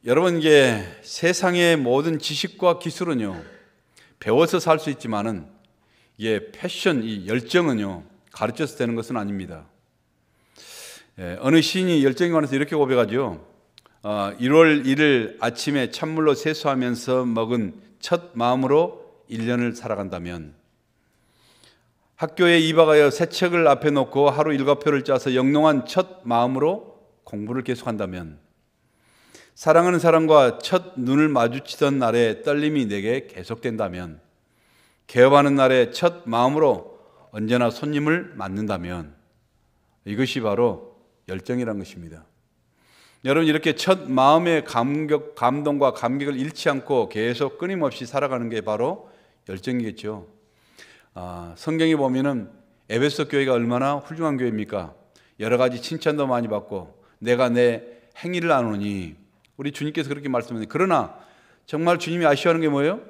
여러분, 이게 세상의 모든 지식과 기술은요, 배워서 살 수 있지만은 이게 패션, 이 열정은요, 가르쳐서 되는 것은 아닙니다. 어느 시인이 열정에 관해서 이렇게 고백하죠. 1월 1일 아침에 찬물로 세수하면서 먹은 첫 마음으로 1년을 살아간다면, 학교에 입학하여 새 책을 앞에 놓고 하루 일과표를 짜서 영롱한 첫 마음으로 공부를 계속한다면, 사랑하는 사람과 첫 눈을 마주치던 날의 떨림이 내게 계속된다면, 개업하는 날의 첫 마음으로 언제나 손님을 맞는다면, 이것이 바로 열정이란 것입니다. 여러분, 이렇게 첫 마음의 감동과 감격을 잃지 않고 계속 끊임없이 살아가는 게 바로 열정이겠죠. 성경에 보면은 에베소 교회가 얼마나 훌륭한 교회입니까? 여러 가지 칭찬도 많이 받고 내가 내 행위를 아노니, 우리 주님께서 그렇게 말씀하셨는데, 그러나 정말 주님이 아쉬워하는 게 뭐예요?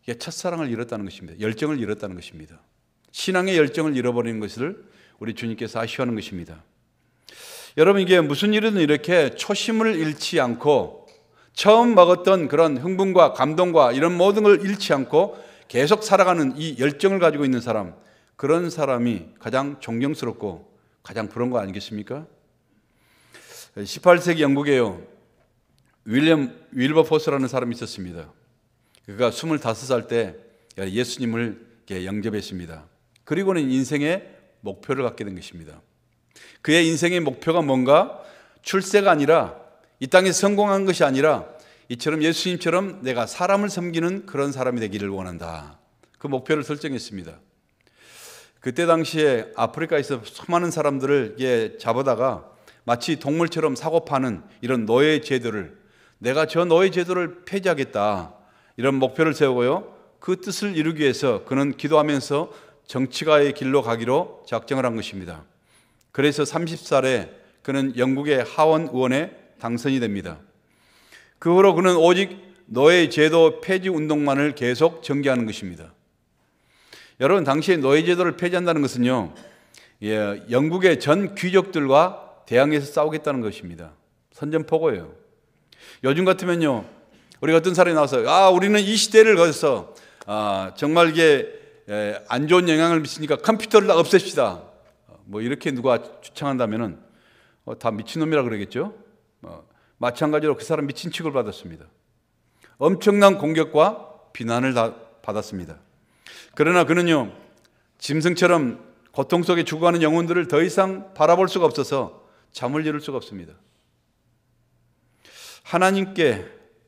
이게 첫사랑을 잃었다는 것입니다. 열정을 잃었다는 것입니다. 신앙의 열정을 잃어버리는 것을 우리 주님께서 아쉬워하는 것입니다. 여러분, 이게 무슨 일이든 이렇게 초심을 잃지 않고 처음 먹었던 그런 흥분과 감동과 이런 모든 걸 잃지 않고 계속 살아가는 이 열정을 가지고 있는 사람, 그런 사람이 가장 존경스럽고 가장 부러운 거 아니겠습니까? 18세기 영국에요, 윌리엄 윌버포스라는 사람이 있었습니다. 그가 25살 때 예수님을 영접했습니다. 그리고는 인생의 목표를 갖게 된 것입니다. 그의 인생의 목표가 뭔가? 출세가 아니라, 이 땅에 성공한 것이 아니라, 이처럼 예수님처럼 내가 사람을 섬기는 그런 사람이 되기를 원한다. 그 목표를 설정했습니다. 그때 당시에 아프리카에서 수많은 사람들을 잡아다가 마치 동물처럼 사고 파는 이런 노예 제도를, 내가 저 노예 제도를 폐지하겠다, 이런 목표를 세우고요, 그 뜻을 이루기 위해서 그는 기도하면서 정치가의 길로 가기로 작정을 한 것입니다. 그래서 30살에 그는 영국의 하원 의원에 당선이 됩니다. 그 후로 그는 오직 노예 제도 폐지 운동만을 계속 전개하는 것입니다. 여러분, 당시에 노예 제도를 폐지한다는 것은요, 영국의 전 귀족들과 대항해서 싸우겠다는 것입니다. 선전포고예요. 요즘 같으면요, 우리가 어떤 사람이 나와서 우리는 이 시대를 거쳐서 정말 이게 안 좋은 영향을 미치니까 컴퓨터를 다 없앱시다, 뭐 이렇게 누가 주창한다면은 다 미친놈이라 그러겠죠. 마찬가지로 그 사람 미친 취급을 받았습니다. 엄청난 공격과 비난을 다 받았습니다. 그러나 그는요, 짐승처럼 고통 속에 죽어가는 영혼들을 더 이상 바라볼 수가 없어서 잠을 이룰 수가 없습니다. 하나님께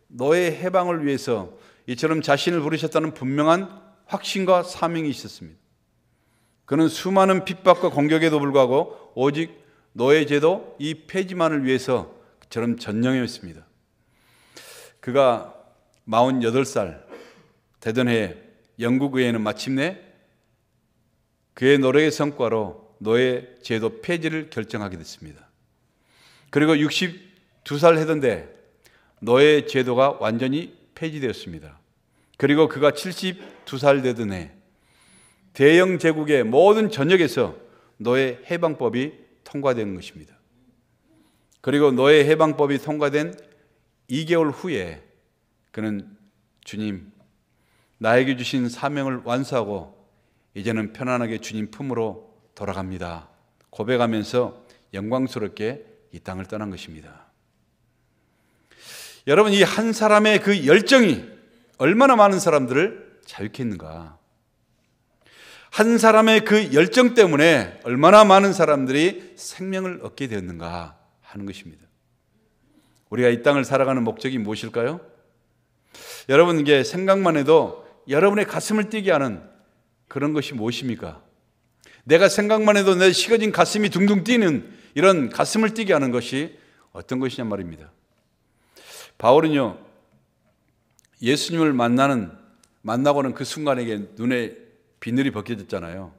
너의 해방을 위해서 이처럼 자신을 부르셨다는 분명한 확신과 사명이 있었습니다. 그는 수많은 핍박과 공격에도 불구하고 오직 노예 제도 이 폐지만을 위해서 저런 전념했습니다. 그가 48살 되던 해에 영국 의회는 마침내 그의 노력의 성과로 노예 제도 폐지를 결정하게 됐습니다. 그리고 62살 해던데 노예 제도가 완전히 폐지되었습니다. 그리고 그가 72살 되던 해 대영 제국의 모든 전역에서 노예 해방법이 통과된 것입니다. 그리고 노예 해방법이 통과된 2개월 후에 그는 주님, 나에게 주신 사명을 완수하고 이제는 편안하게 주님 품으로 돌아갑니다, 고백하면서 영광스럽게 이 땅을 떠난 것입니다. 여러분, 이 한 사람의 그 열정이 얼마나 많은 사람들을 자유케 했는가. 한 사람의 그 열정 때문에 얼마나 많은 사람들이 생명을 얻게 되었는가 하는 것입니다. 우리가 이 땅을 살아가는 목적이 무엇일까요? 여러분, 이게 생각만 해도 여러분의 가슴을 뛰게 하는 그런 것이 무엇입니까? 내가 생각만 해도 내 식어진 가슴이 둥둥 뛰는 이런 가슴을 뛰게 하는 것이 어떤 것이냐 말입니다. 바울은요, 예수님을 만나고는 그 순간에 눈에 비늘이 벗겨졌잖아요.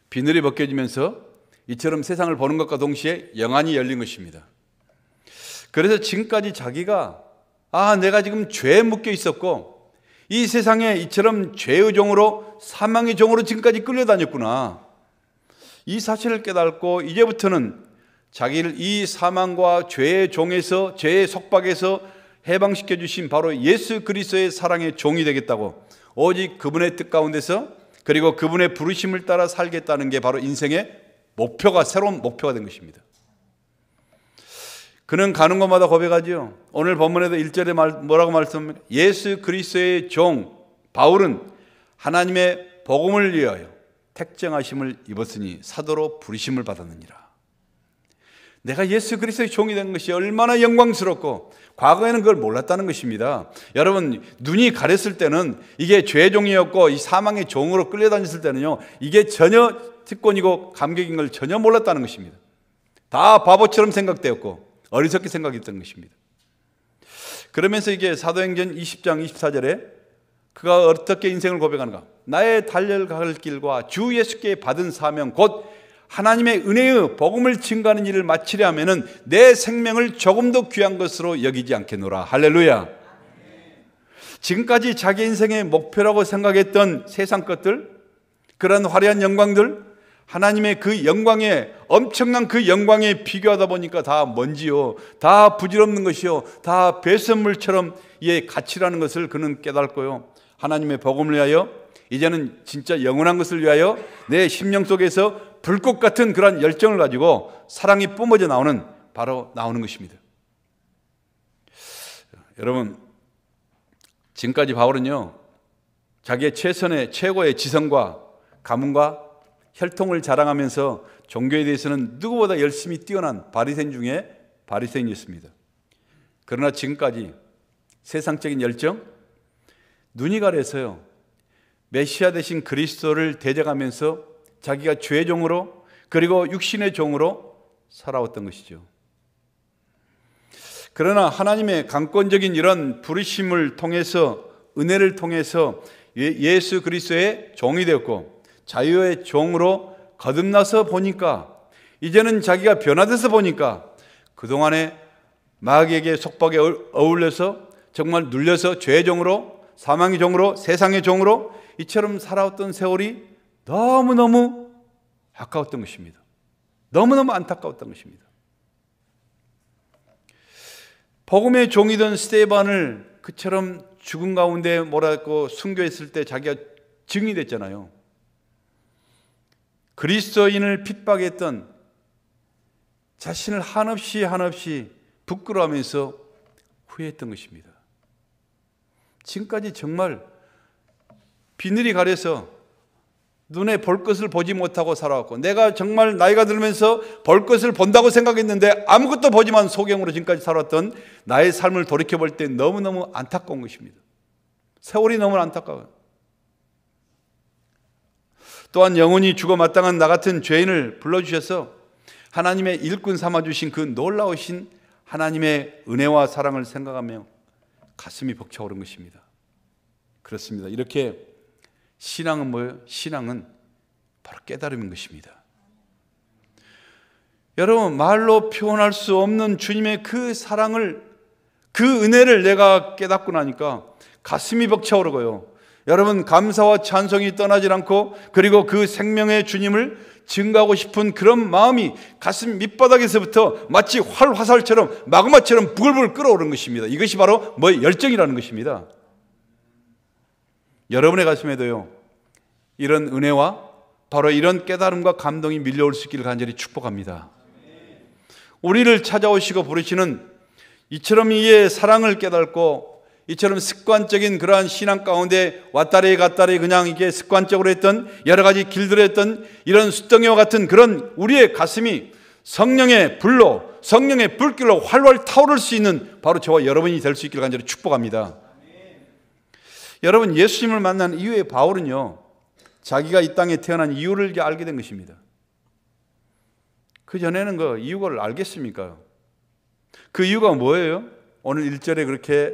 비늘이 벗겨지면서 이처럼 세상을 보는 것과 동시에 영안이 열린 것입니다. 그래서 지금까지 자기가 내가 지금 죄에 묶여 있었고 이 세상에 이처럼 죄의 종으로, 사망의 종으로 지금까지 끌려다녔구나, 이 사실을 깨닫고 이제부터는 자기를 이 사망과 죄의 종에서, 죄의 속박에서 해방시켜 주신 바로 예수 그리스도의 사랑의 종이 되겠다고, 오직 그분의 뜻 가운데서 그리고 그분의 부르심을 따라 살겠다는 게 바로 인생의 목표가, 새로운 목표가 된 것입니다. 그는 가는 곳마다 고백하지요. 오늘 본문에도 1절에 뭐라고 말씀합니까? 예수 그리스도의 종 바울은 하나님의 복음을 위하여 택정하심을 입었으니 사도로 부르심을 받았느니라. 내가 예수 그리스도의 종이 된 것이 얼마나 영광스럽고, 과거에는 그걸 몰랐다는 것입니다. 여러분, 눈이 가렸을 때는, 이게 죄의 종이었고 이 사망의 종으로 끌려다녔을 때는요, 이게 전혀 특권이고 감격인 걸 전혀 몰랐다는 것입니다. 다 바보처럼 생각되었고 어리석게 생각했던 것입니다. 그러면서 이게 사도행전 20장 24절에 그가 어떻게 인생을 고백하는가? 나의 달려갈 길과 주 예수께 받은 사명 곧 하나님의 은혜의 복음을 증거하는 일을 마치려 하면은 내 생명을 조금도 귀한 것으로 여기지 않겠노라. 할렐루야. 지금까지 자기 인생의 목표라고 생각했던 세상 것들, 그런 화려한 영광들, 하나님의 그 영광에, 엄청난 그 영광에 비교하다 보니까 다 먼지요, 다 부질없는 것이요, 다 배설물처럼 이 가치라는 것을 그는 깨닫고요, 하나님의 복음을 위하여 이제는 진짜 영원한 것을 위하여 내 심령 속에서 불꽃 같은 그런 열정을 가지고 사랑이 뿜어져 나오는 것입니다. 여러분, 지금까지 바울은요, 자기의 최고의 지성과 가문과 혈통을 자랑하면서 종교에 대해서는 누구보다 열심히 뛰어난 바리새인 중에 바리새인이었습니다. 그러나 지금까지 세상적인 열정, 눈이 가려서요, 메시아 되신 그리스도를 대적하면서 자기가 죄의 종으로 그리고 육신의 종으로 살아왔던 것이죠. 그러나 하나님의 강권적인 이런 부르심을 통해서, 은혜를 통해서 예수 그리스도의 종이 되었고 자유의 종으로 거듭나서 보니까, 이제는 자기가 변화돼서 보니까 그동안에 마귀에게 속박에 어울려서 정말 눌려서 죄의 종으로, 사망의 종으로, 세상의 종으로 이처럼 살아왔던 세월이 너무너무 아까웠던 것입니다. 너무너무 안타까웠던 것입니다. 복음의 종이던 스데반을 그처럼 죽은 가운데 몰아갖고 순교했을 때 자기가 증이 됐잖아요. 그리스도인을 핍박했던, 자신을 한없이 부끄러워하면서 후회했던 것입니다. 지금까지 정말 비늘이 가려서 눈에 볼 것을 보지 못하고 살아왔고, 내가 정말 나이가 들면서 볼 것을 본다고 생각했는데 아무것도 보지만 소경으로 지금까지 살았던 나의 삶을 돌이켜볼 때 너무너무 안타까운 것입니다. 세월이 너무 안타까워요. 또한 영원히 죽어 마땅한 나 같은 죄인을 불러주셔서 하나님의 일꾼 삼아주신 그 놀라우신 하나님의 은혜와 사랑을 생각하며 가슴이 벅차오른 것입니다. 그렇습니다. 이렇게 신앙은 뭐예요? 신앙은 바로 깨달음인 것입니다. 여러분, 말로 표현할 수 없는 주님의 그 사랑을, 그 은혜를 내가 깨닫고 나니까 가슴이 벅차오르고요, 여러분, 감사와 찬송이 떠나질 않고, 그리고 그 생명의 주님을 증거하고 싶은 그런 마음이 가슴 밑바닥에서부터 마치 활화살처럼 마그마처럼 부글부글 끓어오르는 것입니다. 이것이 바로 열정이라는 것입니다. 여러분의 가슴에도요, 이런 은혜와 바로 이런 깨달음과 감동이 밀려올 수 있기를 간절히 축복합니다. 우리를 찾아오시고 부르시는 이처럼 이의 사랑을 깨닫고, 이처럼 습관적인 그러한 신앙 가운데 왔다리 갔다리 그냥 이게 습관적으로 했던 여러 가지 길들여 했던 이런 숫덩이와 같은 그런 우리의 가슴이 성령의 불로, 성령의 불길로 활활 타오를 수 있는 바로 저와 여러분이 될 수 있기를 간절히 축복합니다. 여러분, 예수님을 만난 이후에 바울은요, 자기가 이 땅에 태어난 이유를 알게 된 것입니다. 그 전에는 그 이유를 알겠습니까? 그 이유가 뭐예요? 오늘 1절에 그렇게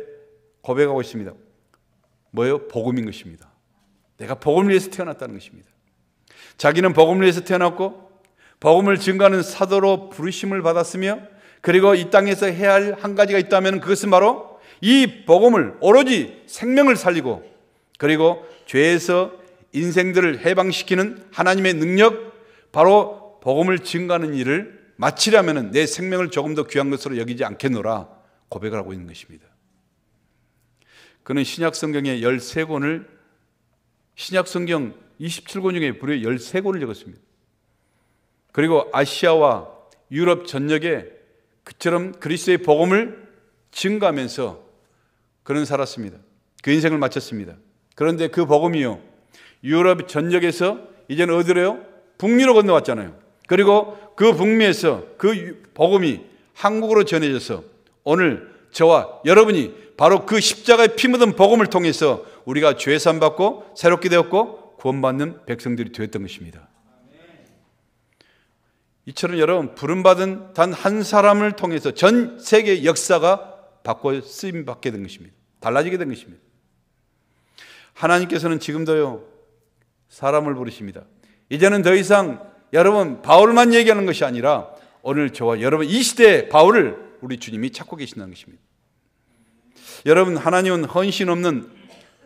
고백하고 있습니다. 뭐예요? 복음인 것입니다. 내가 복음을 위해서 태어났다는 것입니다. 자기는 복음을 위해서 태어났고 복음을 증거하는 사도로 부르심을 받았으며, 그리고 이 땅에서 해야 할 한 가지가 있다면 그것은 바로 이 복음을, 오로지 생명을 살리고 그리고 죄에서 인생들을 해방시키는 하나님의 능력, 바로 복음을 증거하는 일을 마치려면 내 생명을 조금 더 귀한 것으로 여기지 않겠노라 고백을 하고 있는 것입니다. 그는 신약 성경의 13권을 신약 성경 27권 중에 무려 13권을 적었습니다. 그리고 아시아와 유럽 전역에 그처럼 그리스도의 복음을 증가하면서 그는 살았습니다. 그 인생을 마쳤습니다. 그런데 그 복음이요, 유럽 전역에서 이제는 어디로요? 북미로 건너왔잖아요. 그리고 그 북미에서 그 복음이 한국으로 전해져서 오늘 저와 여러분이 바로 그 십자가의 피 묻은 복음을 통해서 우리가 죄 사함 받고 새롭게 되었고 구원받는 백성들이 되었던 것입니다. 이처럼 여러분, 부름받은 단 한 사람을 통해서 전 세계 역사가 바꿔 쓰임 받게 된 것입니다. 달라지게 된 것입니다. 하나님께서는 지금도요, 사람을 부르십니다. 이제는 더 이상 여러분 바울만 얘기하는 것이 아니라 오늘 저와 여러분 이 시대의 바울을 우리 주님이 찾고 계신다는 것입니다. 여러분, 하나님은 헌신 없는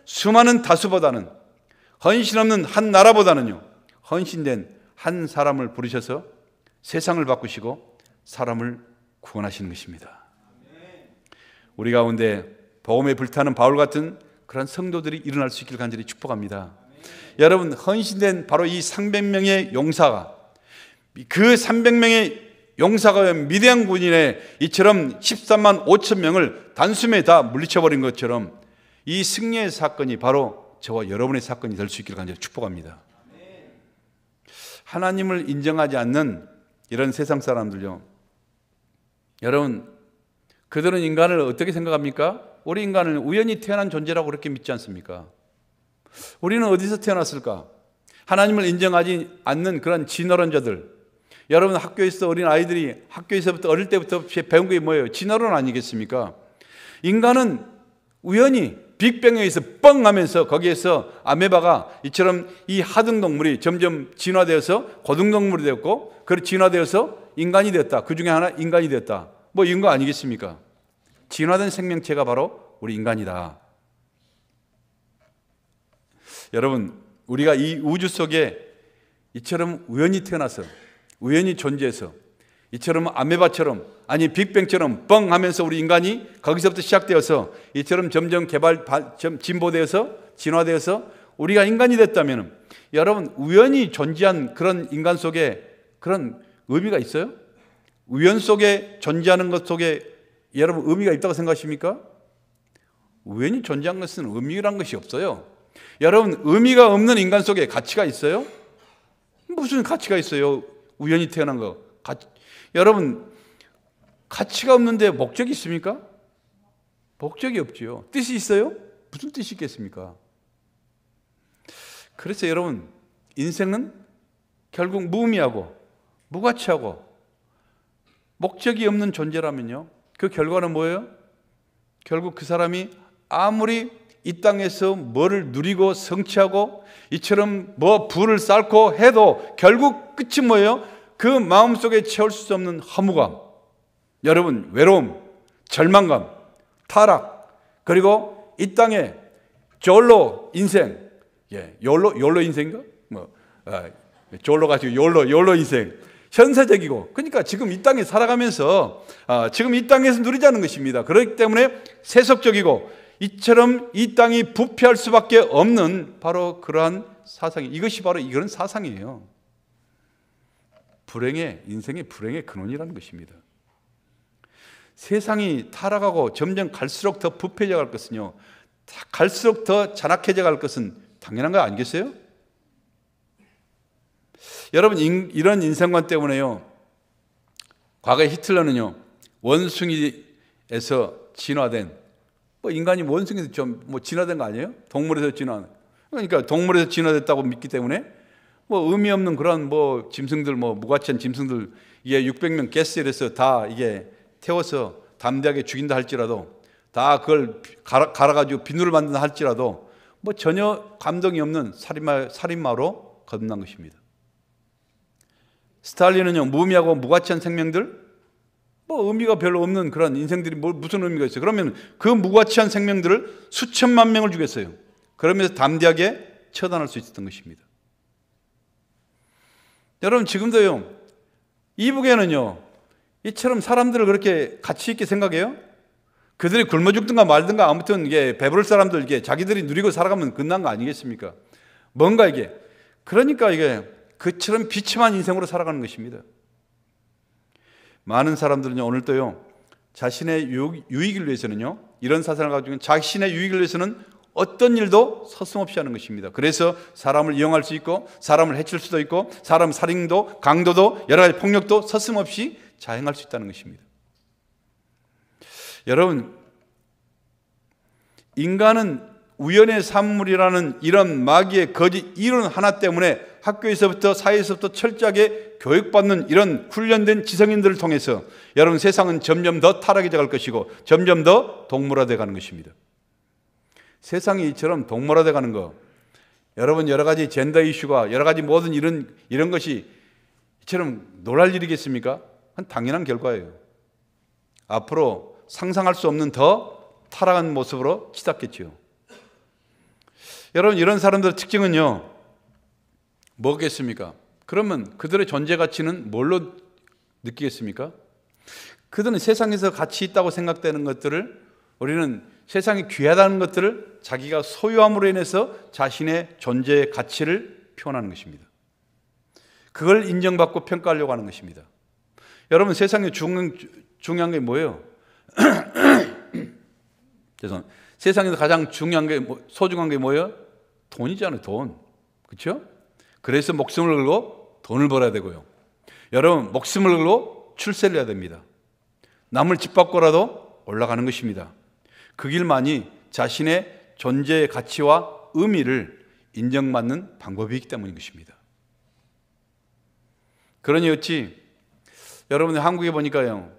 수많은 다수보다는, 헌신 없는 한 나라보다는요, 헌신된 한 사람을 부르셔서 세상을 바꾸시고 사람을 구원하시는 것입니다. 우리 가운데 복음에 불타는 바울 같은 그런 성도들이 일어날 수 있기를 간절히 축복합니다. 여러분, 헌신된 바로 이 300명의 용사가, 그 300명의 용사가 미대한 군인의 이처럼 13만 5천 명을 단숨에 다 물리쳐버린 것처럼 이 승리의 사건이 바로 저와 여러분의 사건이 될 수 있기를 간절히 축복합니다. 하나님을 인정하지 않는 이런 세상 사람들요, 여러분, 그들은 인간을 어떻게 생각합니까? 우리 인간은 우연히 태어난 존재라고 그렇게 믿지 않습니까? 우리는 어디서 태어났을까? 하나님을 인정하지 않는 그런 진화론자들, 여러분 학교에서 어린 아이들이 학교에서부터 어릴 때부터 배운 게 뭐예요? 진화론 아니겠습니까? 인간은 우연히 빅뱅에 의해서 뻥 하면서 거기에서 아메바가 이처럼 이 하등동물이 점점 진화되어서 고등동물이 되었고, 그렇게 진화되어서 인간이 되었다. 그 중에 하나 인간이 되었다. 뭐 이런 거 아니겠습니까? 진화된 생명체가 바로 우리 인간이다. 여러분, 우리가 이 우주 속에 이처럼 우연히 태어나서, 우연히 존재해서, 이처럼 아메바처럼, 아니 빅뱅처럼 뻥 하면서 우리 인간이 거기서부터 시작되어서 이처럼 점점 진보되어서 진화되어서 우리가 인간이 됐다면, 여러분, 우연히 존재한 그런 인간 속에 그런 의미가 있어요? 우연 속에 존재하는 것 속에 여러분 의미가 있다고 생각하십니까? 우연히 존재한 것은 의미란 것이 없어요. 여러분, 의미가 없는 인간 속에 가치가 있어요? 무슨 가치가 있어요? 우연히 태어난 거. 여러분, 가치가 없는데 목적이 있습니까? 목적이 없지요. 뜻이 있어요? 무슨 뜻이 있겠습니까? 그래서 여러분, 인생은 결국 무의미하고 무가치하고 목적이 없는 존재라면요, 그 결과는 뭐예요? 결국 그 사람이 아무리 이 땅에서 뭐를 누리고 성취하고 이처럼 뭐 부를 쌓고 해도 결국 끝이 뭐예요? 그 마음속에 채울 수 없는 허무감, 여러분 외로움, 절망감, 타락, 그리고 이 땅에 졸로 인생, 욜로 인생인가? 졸로 가지고 욜로 인생, 현세적이고, 그러니까 지금 이 땅에 살아가면서 지금 이 땅에서 누리자는 것입니다. 그렇기 때문에 세속적이고 이처럼 이 땅이 부패할 수밖에 없는 바로 그러한 사상이, 이것이 바로 이런 사상이에요. 불행의, 인생의 불행의 근원이라는 것입니다. 세상이 타락하고 점점 갈수록 더 부패져 갈 것은요, 갈수록 더 잔악해져 갈 것은 당연한 거 아니겠어요? 여러분, 이런 인생관 때문에요, 과거에 히틀러는요, 원숭이에서 진화된, 뭐 인간이 원숭이에서 좀 뭐 진화된 거 아니에요? 동물에서 진화, 그러니까 동물에서 진화됐다고 믿기 때문에 뭐 의미 없는 그런 뭐 짐승들, 뭐 무가치한 짐승들, 이게 600명 가스일에서 다 이게 태워서 담대하게 죽인다 할지라도, 다 그걸 갈아가지고 비누를 만든다 할지라도 뭐 전혀 감동이 없는 살인마로 거듭난 것입니다. 스탈린은요, 무의미하고 무가치한 생명들, 뭐 의미가 별로 없는 그런 인생들이 무슨 의미가 있어요? 그러면 그 무가치한 생명들을 수천만 명을 죽였어요. 그러면서 담대하게 처단할 수 있었던 것입니다. 여러분, 지금도요, 이북에는요, 이처럼 사람들을 그렇게 가치 있게 생각해요? 그들이 굶어 죽든가 말든가 아무튼 이게 배부를 사람들 이게 자기들이 누리고 살아가면 끝난 거 아니겠습니까? 뭔가 이게 그러니까 이게 그처럼 비참한 인생으로 살아가는 것입니다. 많은 사람들은요 오늘도요 자신의 유익을 위해서는요 이런 사상을 가지고 자신의 유익을 위해서는 어떤 일도 서슴없이 하는 것입니다. 그래서 사람을 이용할 수 있고 사람을 해칠 수도 있고 사람 살인도 강도도 여러 가지 폭력도 서슴없이 자행할 수 있다는 것입니다. 여러분, 인간은 우연의 산물이라는 이런 마귀의 거짓 이론 하나 때문에 학교에서부터 사회에서부터 철저하게 교육받는 이런 훈련된 지성인들을 통해서 여러분 세상은 점점 더 타락해져 갈 것이고 점점 더 동물화되어 가는 것입니다. 세상이 이처럼 동물화되어 가는 거, 여러분 여러 가지 젠더 이슈가 여러 가지 모든 이런 것이 이처럼 놀랄 일이겠습니까? 그건 당연한 결과예요. 앞으로 상상할 수 없는 더 타락한 모습으로 치닫겠죠. 여러분 이런 사람들의 특징은요 뭐겠습니까? 그러면 그들의 존재 가치는 뭘로 느끼겠습니까? 그들은 세상에서 가치 있다고 생각되는 것들을 우리는 세상이 귀하다는 것들을 자기가 소유함으로 인해서 자신의 존재의 가치를 표현하는 것입니다. 그걸 인정받고 평가하려고 하는 것입니다. 여러분 세상에 중요한 게 뭐예요? 죄송합니다. 세상에서 가장 중요한 게 소중한 게 뭐예요? 돈이잖아요. 돈. 그렇죠? 그래서 목숨을 걸고 돈을 벌어야 되고요. 여러분 목숨을 걸고 출세를 해야 됩니다. 남을 짓밟고라도 올라가는 것입니다. 그 길만이 자신의 존재의 가치와 의미를 인정받는 방법이기 때문인 것입니다. 그러니 어찌 여러분들 한국에 보니까요,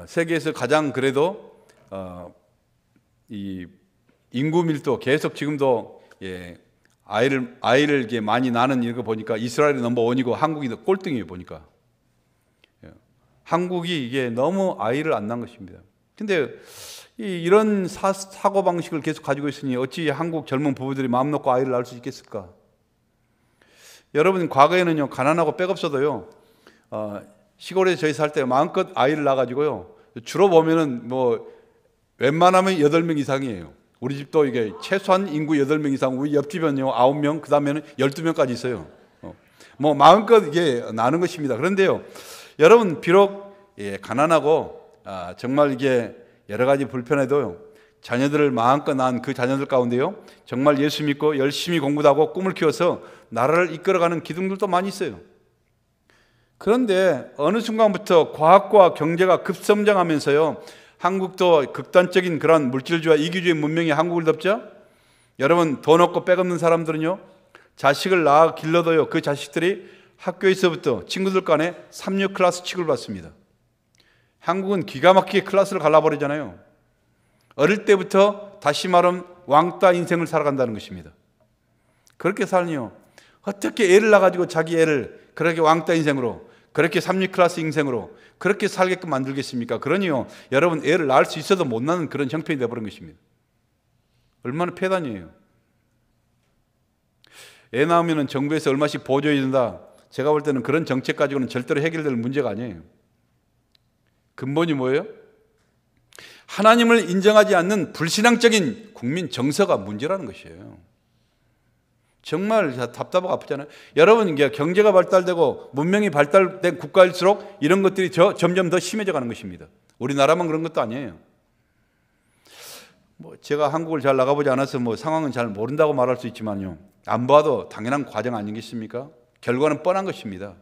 세계에서 가장 그래도 이 인구 밀도 계속 지금도 아이를 이렇게 많이 낳는 이거 보니까 이스라엘이 넘버원이고 한국이 꼴등이에요 보니까. 한국이 이게 너무 아이를 안 낳은 것입니다. 근데 이런 사고 방식을 계속 가지고 있으니 어찌 한국 젊은 부부들이 마음 놓고 아이를 낳을 수 있겠을까? 여러분 과거에는요 가난하고 빽 없어도요 시골에 저희 살 때 마음껏 아이를 낳아가지고요 주로 보면은 뭐 웬만하면 8명 이상이에요. 우리 집도 이게 최소한 인구 8명 이상, 우리 옆집은요 9명, 그 다음에는 12명까지 있어요. 뭐 마음껏 이게 나는 것입니다. 그런데요 여러분 비록 가난하고 정말 이게 여러 가지 불편해도요 자녀들을 마음껏 낳은 그 자녀들 가운데요 정말 예수 믿고 열심히 공부도 하고 꿈을 키워서 나라를 이끌어가는 기둥들도 많이 있어요. 그런데 어느 순간부터 과학과 경제가 급성장하면서요 한국도 극단적인 그런 물질주의와 이기주의 문명이 한국을 덮죠. 여러분 돈 없고 빽 없는 사람들은요 자식을 낳아 길러도요 그 자식들이 학교에서부터 친구들 간에 3류 클래스 취급을 받습니다. 한국은 기가 막히게 클래스를 갈라버리잖아요. 어릴 때부터 다시 말하면 왕따 인생을 살아간다는 것입니다. 그렇게 살니요 어떻게 애를 낳아가지고 자기 애를 그렇게 왕따 인생으로 그렇게 3류 클래스 인생으로 그렇게 살게끔 만들겠습니까? 그러니요 여러분 애를 낳을 수 있어도 못 낳는 그런 형편이 되어버린 것입니다. 얼마나 폐단이에요. 애 낳으면 정부에서 얼마씩 보조해 준다. 제가 볼 때는 그런 정책 가지고는 절대로 해결될 문제가 아니에요. 근본이 뭐예요? 하나님을 인정하지 않는 불신앙적인 국민 정서가 문제라는 것이에요. 정말 답답하고 아프잖아요. 여러분 이게 경제가 발달되고 문명이 발달된 국가일수록 이런 것들이 점점 더 심해져 가는 것입니다. 우리나라만 그런 것도 아니에요. 뭐 제가 한국을 잘 나가보지 않아서 뭐 상황은 잘 모른다고 말할 수 있지만요. 안 봐도 당연한 과정 아니겠습니까? 결과는 뻔한 것입니다.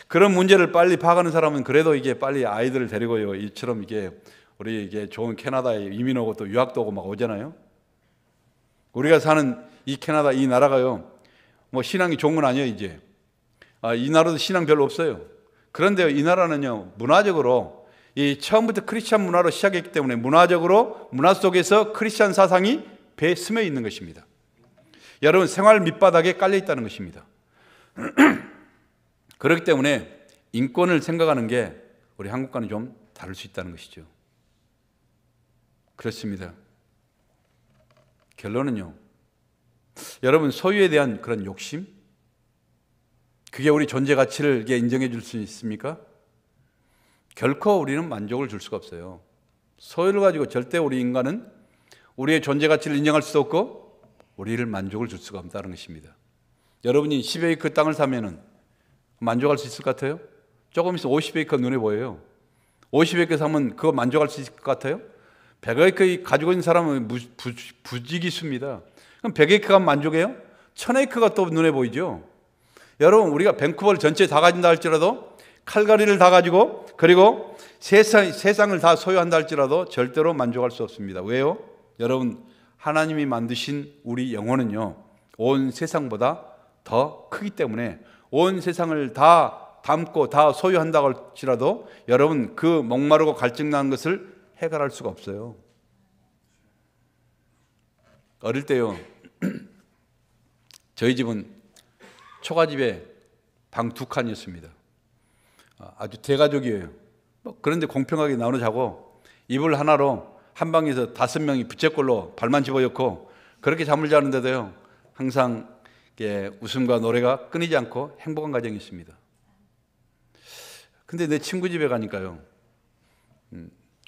그런 문제를 빨리 파악하는 사람은 그래도 이게 빨리 아이들을 데리고요. 이처럼 이게 우리 이게 좋은 캐나다에 이민 오고 또 유학도 오고 막 오잖아요. 우리가 사는 이 캐나다 이 나라가요. 뭐 신앙이 좋은 건 아니에요 이제. 이 나라도 신앙 별로 없어요. 그런데 이 나라는요 문화적으로 이 처음부터 크리스찬 문화로 시작했기 때문에 문화적으로 문화 속에서 크리스찬 사상이 배에 스며 있는 것입니다. 여러분 생활 밑바닥에 깔려 있다는 것입니다. 그렇기 때문에 인권을 생각하는 게 우리 한국과는 좀 다를 수 있다는 것이죠. 그렇습니다. 결론은요. 여러분 소유에 대한 그런 욕심? 그게 우리 존재 가치를 인정해 줄 수 있습니까? 결코 우리는 만족을 줄 수가 없어요. 소유를 가지고 절대 우리 인간은 우리의 존재 가치를 인정할 수도 없고 우리를 만족을 줄 수가 없다는 것입니다. 여러분이 10에이크 땅을 사면은 만족할 수 있을 것 같아요? 조금 있으면 50에이크가 눈에 보여요. 50에이크 사면 그거 만족할 수 있을 것 같아요? 100에이크 가지고 있는 사람은 부지기수입니다. 그럼 100에이크가 만족해요? 1000에이크가 또 눈에 보이죠? 여러분, 우리가 밴쿠버를 전체 다 가진다 할지라도, 칼가리를 다 가지고, 그리고 세상을 다 소유한다 할지라도 절대로 만족할 수 없습니다. 왜요? 여러분, 하나님이 만드신 우리 영혼은요, 온 세상보다 더 크기 때문에 온 세상을 다 담고 다 소유한다고 할지라도 여러분, 그 목마르고 갈증나는 것을 해결할 수가 없어요. 어릴 때요, 저희 집은 초가집에 방 2칸이었습니다. 아주 대가족이에요. 그런데 공평하게 나눠 자고 이불 하나로 한 방에서 5명이 부채꼴로 발만 집어넣고 그렇게 잠을 자는데도요, 항상 웃음과 노래가 끊이지 않고 행복한 가정이 있습니다. 근데 내 친구 집에 가니까요,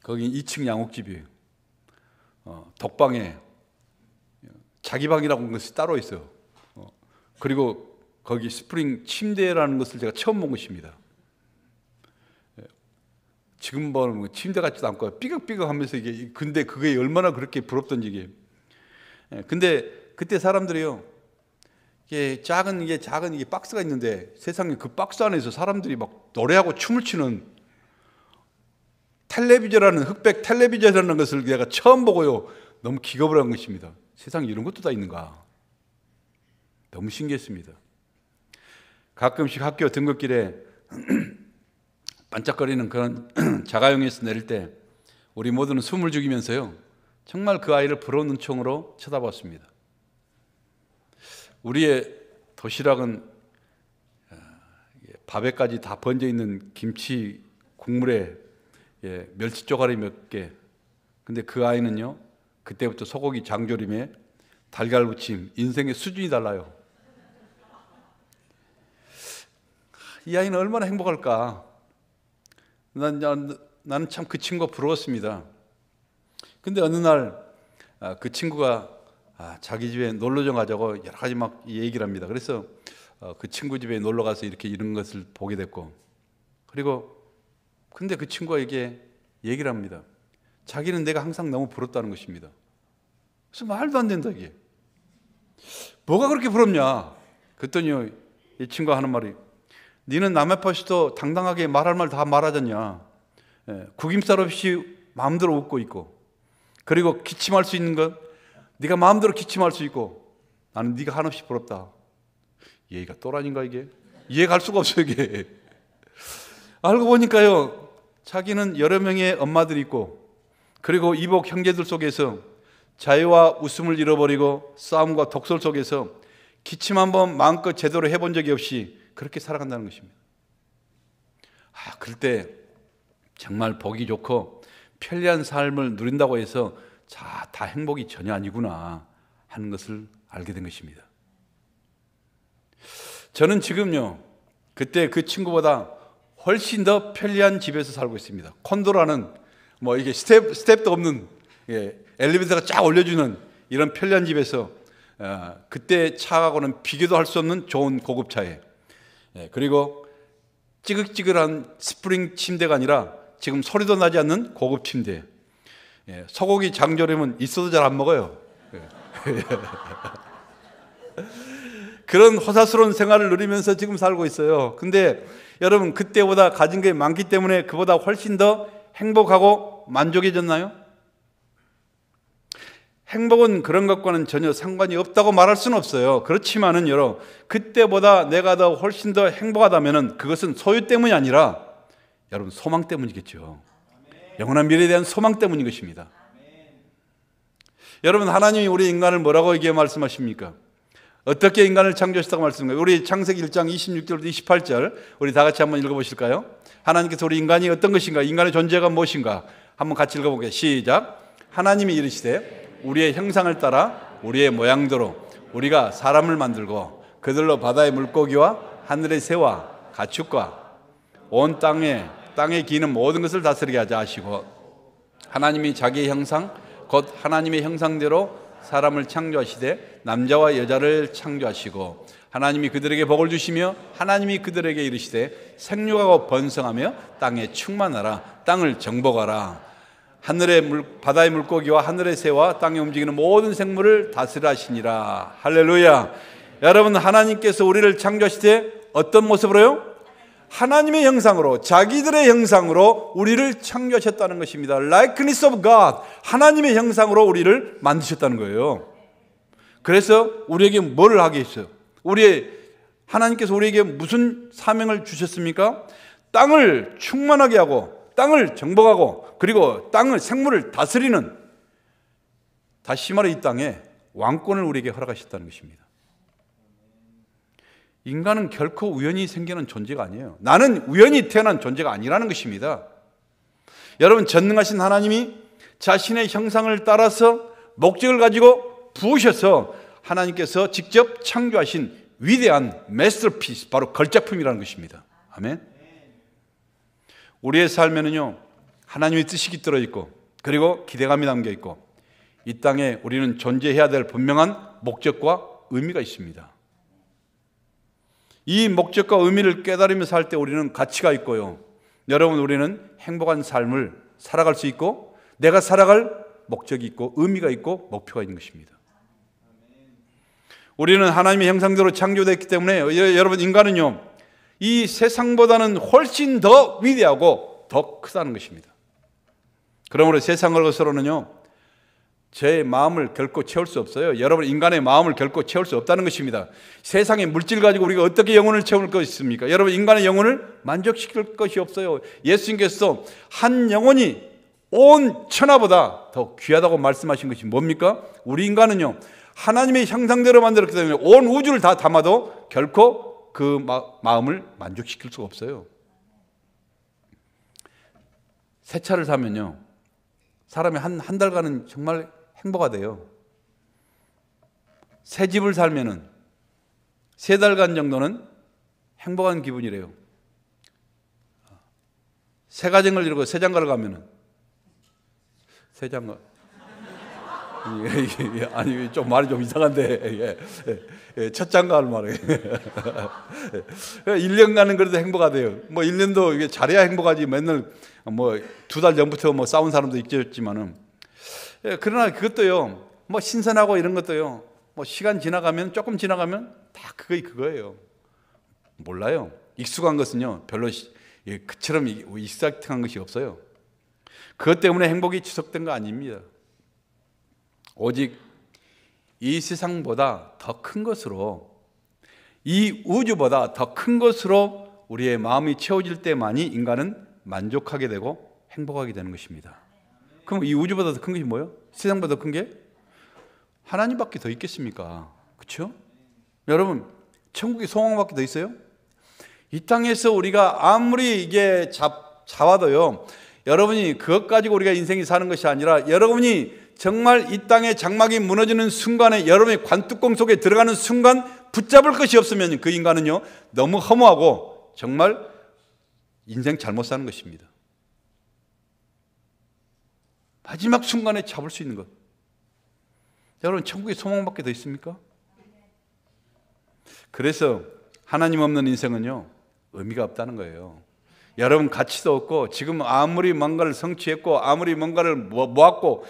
거기 2층 양옥집이에요. 독방에 자기 방이라고 하는 것이 따로 있어요. 그리고 거기 스프링 침대라는 것을 제가 처음 본 것입니다. 지금 보면 침대 같지도 않고 삐걱삐걱 하면서 이게, 근데 그게 얼마나 그렇게 부럽던지 이게. 근데 그때 사람들이요, 이게 작은 박스가 있는데 세상에 그 박스 안에서 사람들이 막 노래하고 춤을 추는 텔레비전이라는, 흑백 텔레비전이라는 것을 내가 처음 보고요, 너무 기겁을 한 것입니다. 세상에 이런 것도 다 있는가. 너무 신기했습니다. 가끔씩 학교 등굣길에 반짝거리는 그런 자가용에서 내릴 때 우리 모두는 숨을 죽이면서요, 정말 그 아이를 부러운 눈총으로 쳐다봤습니다. 우리의 도시락은 밥에까지 다 번져 있는 김치 국물에 멸치 쪼가리 몇 개. 근데 그 아이는요, 그때부터 소고기 장조림에 달걀 부침, 인생의 수준이 달라요. 이 아이는 얼마나 행복할까. 나는 참 그 친구가 부러웠습니다. 근데 어느 날 그 친구가 자기 집에 놀러 좀 가자고 여러 가지 막 얘기를 합니다. 그래서 그 친구 집에 놀러 가서 이렇게 이런 것을 보게 됐고, 그리고 근데 그 친구가 이게 얘기를 합니다. 자기는 내가 항상 너무 부럽다는 것입니다. 그래서 말도 안 된다 이게. 뭐가 그렇게 부럽냐? 그랬더니 이 친구가 하는 말이, 니는 남의 퍼시도 당당하게 말할 말 다 말하잖냐. 구김살 없이 마음대로 웃고 있고, 그리고 기침할 수 있는 것 네가 마음대로 기침할 수 있고, 나는 네가 한없이 부럽다. 얘가 또라니인가 이게? 이해갈 수가 없어요 이게. 알고 보니까요, 자기는 여러 명의 엄마들이 있고, 그리고 이복 형제들 속에서 자유와 웃음을 잃어버리고 싸움과 독설 속에서 기침 한번 마음껏 제대로 해본 적이 없이 그렇게 살아간다는 것입니다. 그럴 때 정말 보기 좋고 편리한 삶을 누린다고 해서 다 행복이 전혀 아니구나 하는 것을 알게 된 것입니다. 저는 지금요, 그때 그 친구보다 훨씬 더 편리한 집에서 살고 있습니다. 콘도라는 이게 스텝도 없는 엘리베이터가 쫙 올려주는 이런 편리한 집에서 그때 차하고는 비교도 할 수 없는 좋은 고급차에, 그리고 찌글찌글한 스프링 침대가 아니라 지금 소리도 나지 않는 고급 침대, 소고기 장조림은 있어도 잘 안 먹어요. 그런 호사스러운 생활을 누리면서 지금 살고 있어요. 근데 여러분, 그때보다 가진 게 많기 때문에 그보다 훨씬 더 행복하고 만족해졌나요? 행복은 그런 것과는 전혀 상관이 없다고 말할 수는 없어요. 그렇지만은 여러분, 그때보다 내가 더 훨씬 더 행복하다면은 그것은 소유 때문이 아니라 여러분 소망 때문이겠죠. 영원한 미래에 대한 소망 때문인 것입니다. 여러분, 하나님이 우리 인간을 뭐라고 이게 말씀하십니까? 어떻게 인간을 창조하셨다고 말씀하십니까? 우리 창세기 1장 26절부터 28절 우리 다 같이 한번 읽어보실까요? 하나님께서 우리 인간이 어떤 것인가, 인간의 존재가 무엇인가 한번 같이 읽어보게요. 시작. 하나님이 이르시되 우리의 형상을 따라 우리의 모양대로 우리가 사람을 만들고 그들로 바다의 물고기와 하늘의 새와 가축과 온 땅에 땅에 기는 모든 것을 다스리게 하자 하시고, 하나님이 자기의 형상 곧 하나님의 형상대로 사람을 창조하시되 남자와 여자를 창조하시고, 하나님이 그들에게 복을 주시며 하나님이 그들에게 이르시되 생육하고 번성하며 땅에 충만하라, 땅을 정복하라. 바다의 물고기와 하늘의 새와 땅에 움직이는 모든 생물을 다스리라 하시니라. 할렐루야. 여러분, 하나님께서 우리를 창조하실 때 어떤 모습으로요? 하나님의 형상으로, 자기들의 형상으로 우리를 창조하셨다는 것입니다. Likeness of God, 하나님의 형상으로 우리를 만드셨다는 거예요. 그래서 우리에게 뭐를 하게 했어요? 하나님께서 우리에게 무슨 사명을 주셨습니까? 땅을 충만하게 하고 땅을 정복하고 그리고 생물을 다스리는, 다시 말해 이 땅에 왕권을 우리에게 허락하셨다는 것입니다. 인간은 결코 우연히 생기는 존재가 아니에요. 나는 우연히 태어난 존재가 아니라는 것입니다. 여러분, 전능하신 하나님이 자신의 형상을 따라서 목적을 가지고 부으셔서 하나님께서 직접 창조하신 위대한 마스터피스, 바로 걸작품이라는 것입니다. 아멘. 우리의 삶에는요, 하나님의 뜻이 깃들어 있고 그리고 기대감이 담겨 있고, 이 땅에 우리는 존재해야 될 분명한 목적과 의미가 있습니다. 이 목적과 의미를 깨달으며 살 때 우리는 가치가 있고요, 여러분, 우리는 행복한 삶을 살아갈 수 있고 내가 살아갈 목적이 있고 의미가 있고 목표가 있는 것입니다. 우리는 하나님의 형상대로 창조됐기 때문에 여러분, 인간은요, 이 세상보다는 훨씬 더 위대하고 더 크다는 것입니다. 그러므로 세상을 것으로는요, 제 마음을 결코 채울 수 없어요. 여러분, 인간의 마음을 결코 채울 수 없다는 것입니다. 세상의 물질 가지고 우리가 어떻게 영혼을 채울 것이 있습니까? 여러분, 인간의 영혼을 만족시킬 것이 없어요. 예수님께서 한 영혼이 온 천하보다 더 귀하다고 말씀하신 것이 뭡니까? 우리 인간은요, 하나님의 형상대로 만들었기 때문에 온 우주를 다 담아도 결코 그 마음을 만족시킬 수가 없어요. 새 차를 사면요, 사람이 한 달간은 정말 행복가 돼요. 새 집을 살면은 3달간 정도는 행복한 기분이래요. 새 가정을 이루고 새 장가를 가면은, 새 장가, 아니 좀 말이 좀 이상한데, 첫 장가를 말해. 1년간은 그래도 행복하대요. 뭐 1년도 이게 잘해야 행복하지, 맨날 뭐 2달 전부터 뭐 싸운 사람도 있겠지만은, 그러나 그것도요, 뭐 신선하고 이런 것도요, 뭐 시간 지나가면, 조금 지나가면 다 그거예요. 몰라요. 익숙한 것은요, 별로 그처럼 익숙한 것이 없어요. 그것 때문에 행복이 지속된 거 아닙니다. 오직 이 세상보다 더 큰 것으로, 이 우주보다 더 큰 것으로 우리의 마음이 채워질 때만이 인간은 만족하게 되고 행복하게 되는 것입니다. 그럼 이 우주보다 더 큰 것이 뭐예요? 세상보다 더 큰 게 하나님밖에 더 있겠습니까? 그렇죠? 여러분, 천국에 소망밖에 더 있어요? 이 땅에서 우리가 아무리 이게 잡아도요, 여러분이 그것 가지고 우리가 인생이 사는 것이 아니라, 여러분이 정말 이 땅의 장막이 무너지는 순간에, 여러분의 관뚜껑 속에 들어가는 순간 붙잡을 것이 없으면 그 인간은요, 너무 허무하고 정말 인생 잘못 사는 것입니다. 마지막 순간에 잡을 수 있는 것. 여러분, 천국에 소망밖에 더 있습니까? 그래서 하나님 없는 인생은요, 의미가 없다는 거예요. 여러분, 가치도 없고, 지금 아무리 뭔가를 성취했고 아무리 뭔가를 모았고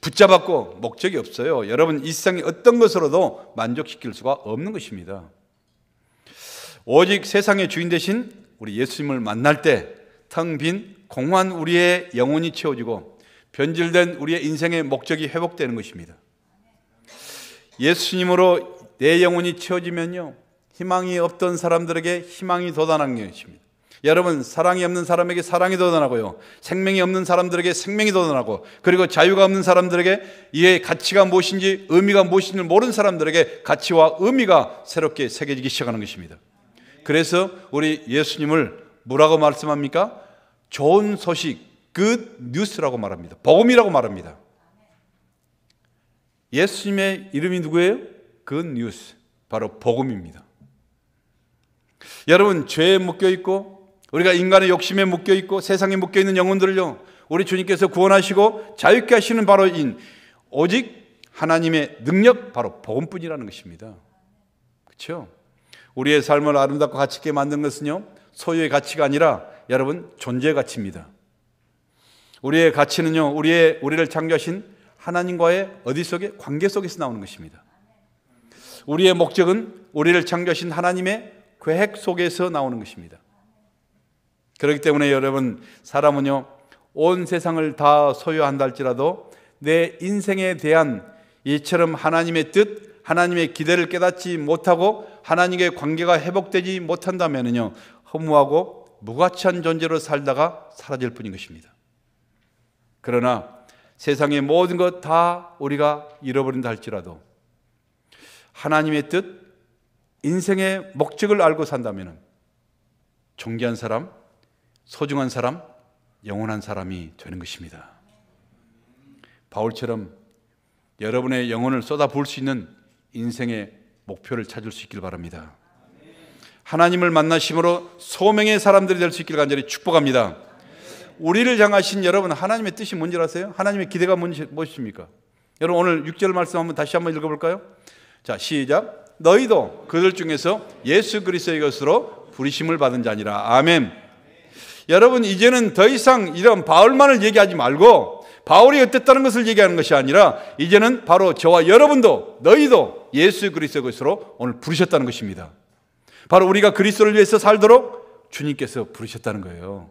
붙잡았고 목적이 없어요. 여러분, 이 세상의 어떤 것으로도 만족시킬 수가 없는 것입니다. 오직 세상의 주인 되신 우리 예수님을 만날 때 텅 빈 공허한 우리의 영혼이 채워지고 변질된 우리의 인생의 목적이 회복되는 것입니다. 예수님으로 내 영혼이 채워지면요, 희망이 없던 사람들에게 희망이 돋아나는 것입니다. 여러분, 사랑이 없는 사람에게 사랑이 돋아나고요, 생명이 없는 사람들에게 생명이 돋아나고, 그리고 자유가 없는 사람들에게 이의 가치가 무엇인지 의미가 무엇인지 모르는 사람들에게 가치와 의미가 새롭게 새겨지기 시작하는 것입니다. 그래서 우리 예수님을 뭐라고 말씀합니까? 좋은 소식, good news라고 말합니다. 복음이라고 말합니다. 예수님의 이름이 누구예요? good news, 바로 복음입니다. 여러분, 죄에 묶여 있고 우리가 인간의 욕심에 묶여있고 세상에 묶여있는 영혼들을요, 우리 주님께서 구원하시고 자유케 하시는 바로 오직 하나님의 능력, 바로 복음뿐이라는 것입니다. 그렇죠? 우리의 삶을 아름답고 가치 있게 만든 것은요, 소유의 가치가 아니라 여러분 존재의 가치입니다. 우리의 가치는요, 우리를 창조하신 하나님과의 어디 속에? 관계 속에서 나오는 것입니다. 우리의 목적은 우리를 창조하신 하나님의 계획 속에서 나오는 것입니다. 그렇기 때문에 여러분, 사람은요, 온 세상을 다 소유한다 할지라도 내 인생에 대한 이처럼 하나님의 뜻, 하나님의 기대를 깨닫지 못하고 하나님의 관계가 회복되지 못한다면요, 허무하고 무가치한 존재로 살다가 사라질 뿐인 것입니다. 그러나 세상의 모든 것 다 우리가 잃어버린다 할지라도 하나님의 뜻, 인생의 목적을 알고 산다면 존귀한 사람, 소중한 사람, 영원한 사람이 되는 것입니다. 바울처럼 여러분의 영혼을 쏟아부을 수 있는 인생의 목표를 찾을 수 있길 바랍니다. 하나님을 만나심으로 소명의 사람들이 될 수 있길 간절히 축복합니다. 우리를 향하신 여러분, 하나님의 뜻이 뭔지 아세요? 하나님의 기대가 무엇입니까? 여러분, 오늘 6절 말씀 다시 한번 읽어볼까요? 자, 시작. 너희도 그들 중에서 예수 그리스도의 것으로 부르심을 받은 자니라. 아멘. 여러분, 이제는 더 이상 이런 바울만을 얘기하지 말고 바울이 어땠다는 것을 얘기하는 것이 아니라 이제는 바로 저와 여러분도, 너희도 예수 그리스도의 것으로 오늘 부르셨다는 것입니다. 바로 우리가 그리스도를 위해서 살도록 주님께서 부르셨다는 거예요.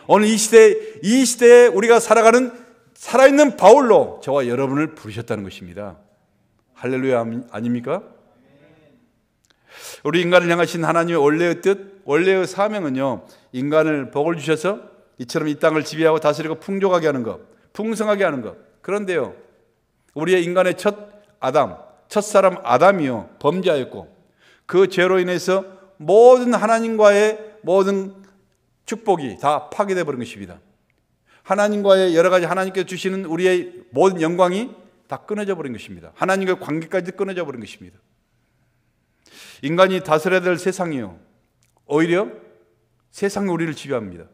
오늘 이 시대에 우리가 살아가는 살아있는 바울로 저와 여러분을 부르셨다는 것입니다. 할렐루야 아닙니까? 우리 인간을 향하신 하나님의 원래의 뜻, 원래의 사명은요, 인간을 복을 주셔서 이처럼 이 땅을 지배하고 다스리고 풍족하게 하는 것, 풍성하게 하는 것. 그런데요, 우리의 인간의 첫사람 아담이요, 범죄하였고 그 죄로 인해서 모든 하나님과의 모든 축복이 다 파괴되어 버린 것입니다. 하나님과의 여러 가지 하나님께서 주시는 우리의 모든 영광이 다 끊어져 버린 것입니다. 하나님과의 관계까지 끊어져 버린 것입니다. 인간이 다스려야 될 세상이요, 오히려 세상이 우리를 지배합니다.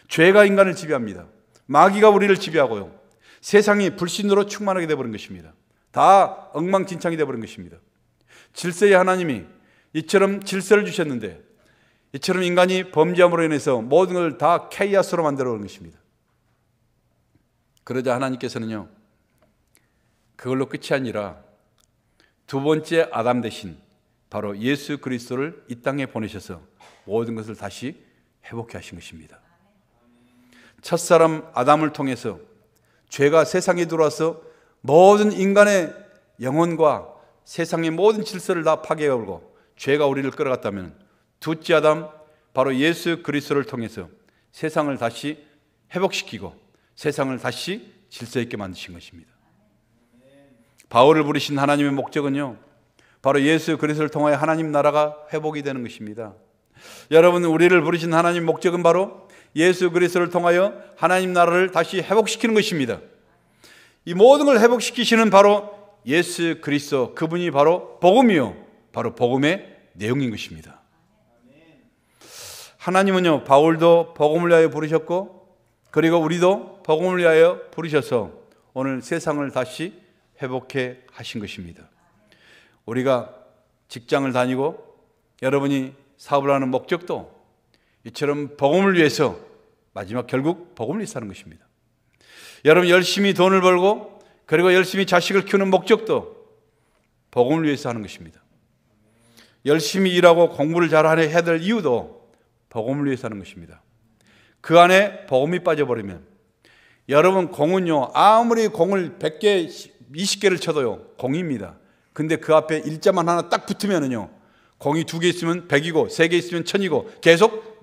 죄가 인간을 지배합니다. 마귀가 우리를 지배하고요, 세상이 불신으로 충만하게 되어버린 것입니다. 다 엉망진창이 되어버린 것입니다. 질서의 하나님이 이처럼 질서를 주셨는데 이처럼 인간이 범죄함으로 인해서 모든 걸 다 케이아스로 만들어버린 것입니다. 그러자 하나님께서는요, 그걸로 끝이 아니라 두 번째 아담 대신 바로 예수 그리스도를 이 땅에 보내셔서 모든 것을 다시 회복해 하신 것입니다. 첫사람 아담을 통해서 죄가 세상에 들어와서 모든 인간의 영혼과 세상의 모든 질서를 다 파괴하고 죄가 우리를 끌어갔다면 둘째 아담, 바로 예수 그리스도를 통해서 세상을 다시 회복시키고 세상을 다시 질서 있게 만드신 것입니다. 바울을 부르신 하나님의 목적은요, 바로 예수 그리스도를 통하여 하나님 나라가 회복이 되는 것입니다. 여러분, 우리를 부르신 하나님 목적은 바로 예수 그리스도를 통하여 하나님 나라를 다시 회복시키는 것입니다. 이 모든 걸 회복시키시는 바로 예수 그리스도, 그분이 바로 복음이요, 바로 복음의 내용인 것입니다. 하나님은요, 바울도 복음을 위하여 부르셨고 그리고 우리도 복음을 위하여 부르셔서 오늘 세상을 다시 회복해 하신 것입니다. 우리가 직장을 다니고 여러분이 사업을 하는 목적도 이처럼 복음을 위해서, 마지막 결국 복음을 위해서 하는 것입니다. 여러분 열심히 돈을 벌고 그리고 열심히 자식을 키우는 목적도 복음을 위해서 하는 것입니다. 열심히 일하고 공부를 잘하려 해야 될 이유도 복음을 위해서 하는 것입니다. 그 안에 복음이 빠져버리면, 여러분 공은요, 아무리 공을 100개, 20개를 쳐도요, 공입니다. 근데 그 앞에 일자만 하나 딱 붙으면은요, 공이 2개 있으면 100이고 3개 있으면 1000이고 계속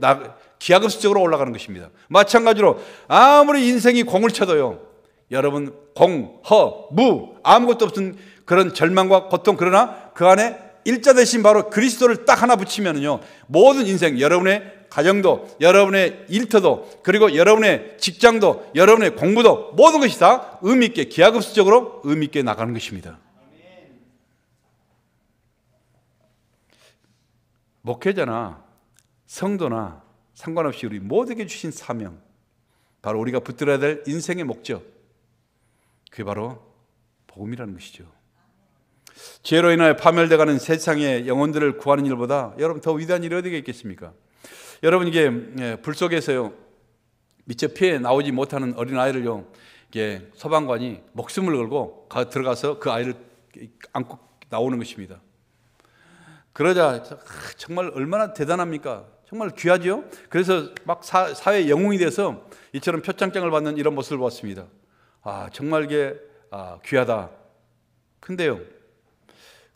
기하급수적으로 올라가는 것입니다. 마찬가지로 아무리 인생이 공을 쳐도요, 여러분 공, 허, 무 아무것도 없은 그런 절망과 고통, 그러나 그 안에 일자 대신 바로 그리스도를 딱 하나 붙이면은요, 모든 인생, 여러분의 가정도, 여러분의 일터도, 그리고 여러분의 직장도, 여러분의 공부도, 모든 것이 다 의미 있게, 기하급수적으로 의미 있게 나가는 것입니다. 목회자나 성도나 상관없이 우리 모두에게 주신 사명, 바로 우리가 붙들어야 될 인생의 목적, 그게 바로 복음이라는 것이죠. 죄로 인하여 파멸되어가는 세상의 영혼들을 구하는 일보다 여러분 더 위대한 일이 어디가 있겠습니까? 여러분, 이게 불 속에서요, 미처 피해 나오지 못하는 어린아이를요, 이게 소방관이 목숨을 걸고 들어가서 그 아이를 안고 나오는 것입니다. 그러자 정말 얼마나 대단합니까? 정말 귀하죠? 그래서 막 사회 영웅이 돼서 이처럼 표창장을 받는 이런 모습을 보았습니다. 정말 이게 귀하다. 근데요,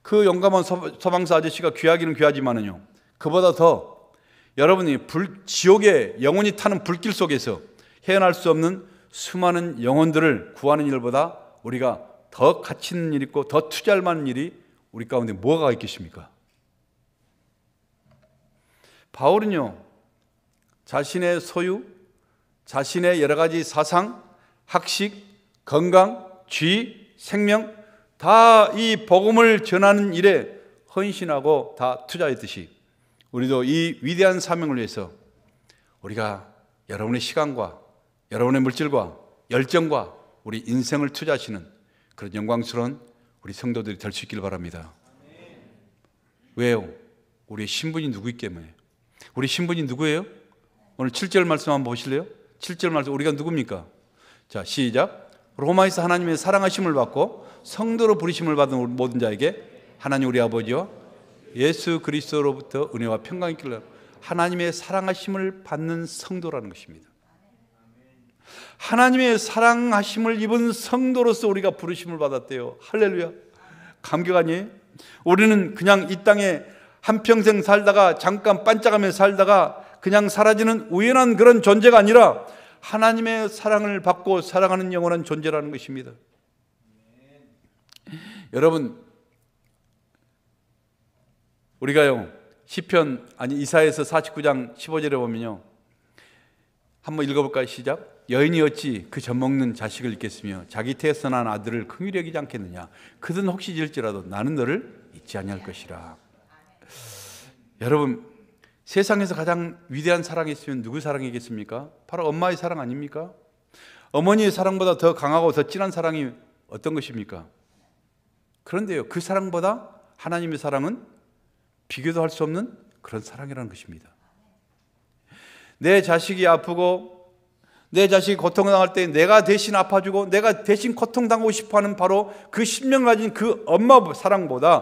그 용감한 소방사 아저씨가 귀하기는 귀하지만은요, 그보다 더 여러분이 지옥의 영혼이 타는 불길 속에서 헤어날 수 없는 수많은 영혼들을 구하는 일보다 우리가 더 가치 있는 일 있고 더 투자할 만한 일이 우리 가운데 뭐가 있겠습니까? 바울은요, 자신의 소유, 자신의 여러 가지 사상, 학식, 건강, 지위, 생명 다 이 복음을 전하는 일에 헌신하고 다 투자했듯이 우리도 이 위대한 사명을 위해서 우리가 여러분의 시간과 여러분의 물질과 열정과 우리 인생을 투자하시는 그런 영광스러운 우리 성도들이 될 수 있길 바랍니다. 왜요? 우리의 신분이 누구이기 때문에. 우리 신분이 누구예요? 오늘 7절 말씀 한번 보실래요? 7절 말씀, 우리가 누굽니까? 자, 시작. 로마에서 하나님의 사랑하심을 받고 성도로 부르심을 받은 모든 자에게 하나님 우리 아버지와 예수 그리스도로부터 은혜와 평강이 있기를. 하나님의 사랑하심을 받는 성도라는 것입니다. 하나님의 사랑하심을 입은 성도로서 우리가 부르심을 받았대요. 할렐루야. 감격 아니에요? 우리는 그냥 이 땅에 한평생 살다가 잠깐 반짝하며 살다가 그냥 사라지는 우연한 그런 존재가 아니라 하나님의 사랑을 받고 살아가는 영원한 존재라는 것입니다. 여러분, 우리가요, 시편 이사야서 49장 15절에 보면요, 한번 읽어볼까요? 시작. 여인이 어찌 그 젖먹는 자식을 잊겠으며 자기 태에서 난 아들을 긍휼히 여기지 않겠느냐. 그든 혹시 질지라도 나는 너를 잊지 아니할 것이라. 여러분, 세상에서 가장 위대한 사랑이 있으면 누구 사랑이겠습니까? 바로 엄마의 사랑 아닙니까? 어머니의 사랑보다 더 강하고 더 진한 사랑이 어떤 것입니까? 그런데요, 그 사랑보다 하나님의 사랑은 비교도 할 수 없는 그런 사랑이라는 것입니다. 내 자식이 아프고 내 자식이 고통당할 때 내가 대신 아파주고 내가 대신 고통당하고 싶어하는 바로 그 신명 가진 그 엄마 사랑보다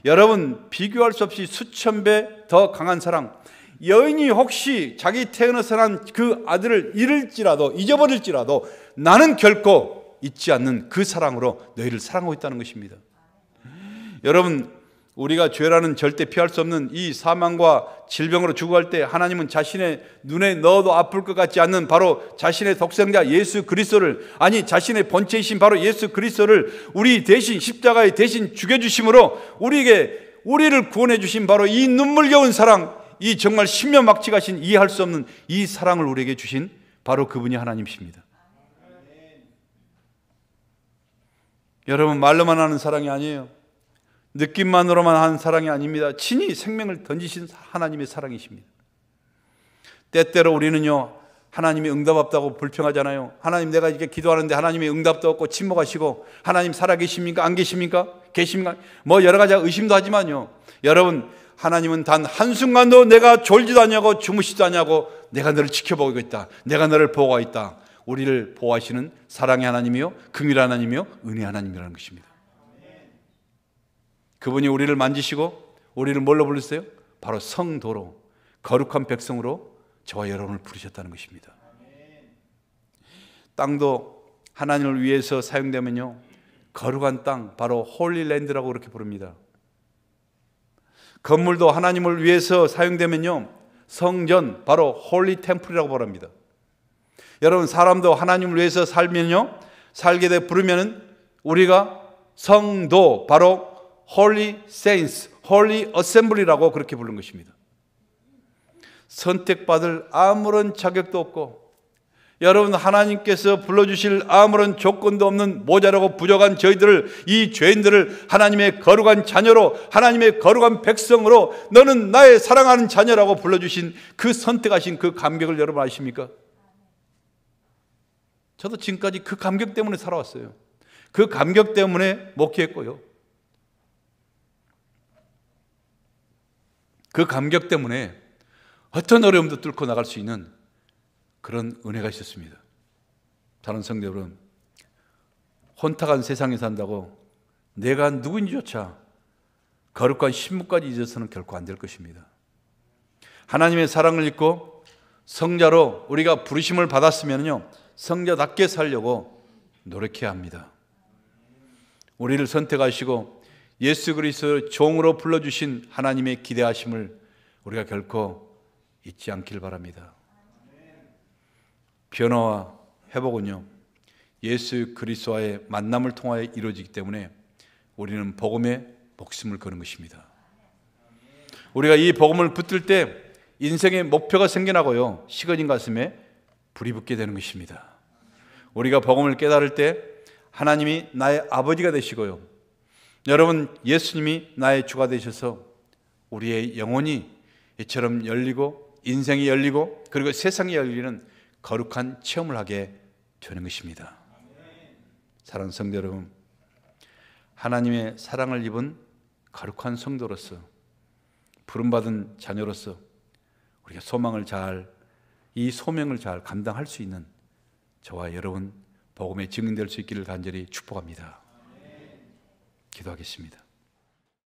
여러분 비교할 수 없이 수천 배 더 강한 사랑. 여인이 혹시 자기 태어나서 난 그 아들을 잃을지라도 잊어버릴지라도 나는 결코 잊지 않는 그 사랑으로 너희를 사랑하고 있다는 것입니다. 여러분, 우리가 죄라는 절대 피할 수 없는 이 사망과 질병으로 죽어갈 때 하나님은 자신의 눈에 넣어도 아플 것 같지 않는 바로 자신의 독생자 예수 그리스도를, 아니 자신의 본체이신 바로 예수 그리스도를 우리 대신 십자가에 대신 죽여주심으로 우리를 구원해 주신 바로 이 눈물겨운 사랑, 이 정말 신명막측하신 이해할 수 없는 이 사랑을 우리에게 주신 바로 그분이 하나님이십니다. 여러분, 말로만 하는 사랑이 아니에요. 느낌만으로만 하는 사랑이 아닙니다. 친히 생명을 던지신 하나님의 사랑이십니다. 때때로 우리는요, 하나님이 응답 없다고 불평하잖아요. 하나님, 내가 이렇게 기도하는데 하나님이 응답도 없고 침묵하시고, 하나님 살아계십니까? 안 계십니까? 계십니까? 뭐 여러 가지 의심도 하지만요, 여러분, 하나님은 단 한순간도 내가 졸지도 않냐고 주무시지도 않냐고 내가 너를 지켜보고 있다, 내가 너를 보호하고 있다, 우리를 보호하시는 사랑의 하나님이요 긍휼 하나님이요 은혜 하나님이라는 것입니다. 그분이 우리를 만지시고 우리를 뭘로 부르셨어요? 바로 성도로, 거룩한 백성으로 저와 여러분을 부르셨다는 것입니다. 땅도 하나님을 위해서 사용되면요, 거룩한 땅, 바로 홀리랜드라고 그렇게 부릅니다. 건물도 하나님을 위해서 사용되면요, 성전, 바로 홀리 템플이라고 부릅니다. 여러분, 사람도 하나님을 위해서 살면요, 살게 돼 부르면은 우리가 성도, 바로 홀리 세인스, 홀리 어셈블리라고 그렇게 부른 것입니다. 선택받을 아무런 자격도 없고 여러분, 하나님께서 불러주실 아무런 조건도 없는 모자라고 부족한 저희들을, 이 죄인들을 하나님의 거룩한 자녀로, 하나님의 거룩한 백성으로, 너는 나의 사랑하는 자녀라고 불러주신 그 선택하신 그 감격을 여러분 아십니까? 저도 지금까지 그 감격 때문에 살아왔어요. 그 감격 때문에 목회했고요. 그 감격 때문에 어떤 어려움도 뚫고 나갈 수 있는 그런 은혜가 있었습니다. 다른 성도 여러분, 혼탁한 세상에 산다고 내가 누구인지조차 거룩한 신분까지 잊어서는 결코 안 될 것입니다. 하나님의 사랑을 잊고 성자로 우리가 부르심을 받았으면요, 성자답게 살려고 노력해야 합니다. 우리를 선택하시고 예수 그리스도의 종으로 불러주신 하나님의 기대하심을 우리가 결코 잊지 않길 바랍니다. 변화와 회복은요, 예수 그리스도와의 만남을 통하여 이루어지기 때문에 우리는 복음에 목숨을 거는 것입니다. 우리가 이 복음을 붙들 때 인생의 목표가 생겨나고요, 식어진 가슴에 불이 붙게 되는 것입니다. 우리가 복음을 깨달을 때 하나님이 나의 아버지가 되시고요, 여러분, 예수님이 나의 주가 되셔서 우리의 영혼이 이처럼 열리고 인생이 열리고 그리고 세상이 열리는 거룩한 체험을 하게 되는 것입니다. 사랑하는 성도 여러분, 하나님의 사랑을 입은 거룩한 성도로서, 부름받은 자녀로서 우리가 이 소명을 잘 감당할 수 있는 저와 여러분 복음의 증인될 수 있기를 간절히 축복합니다. 기도하겠습니다.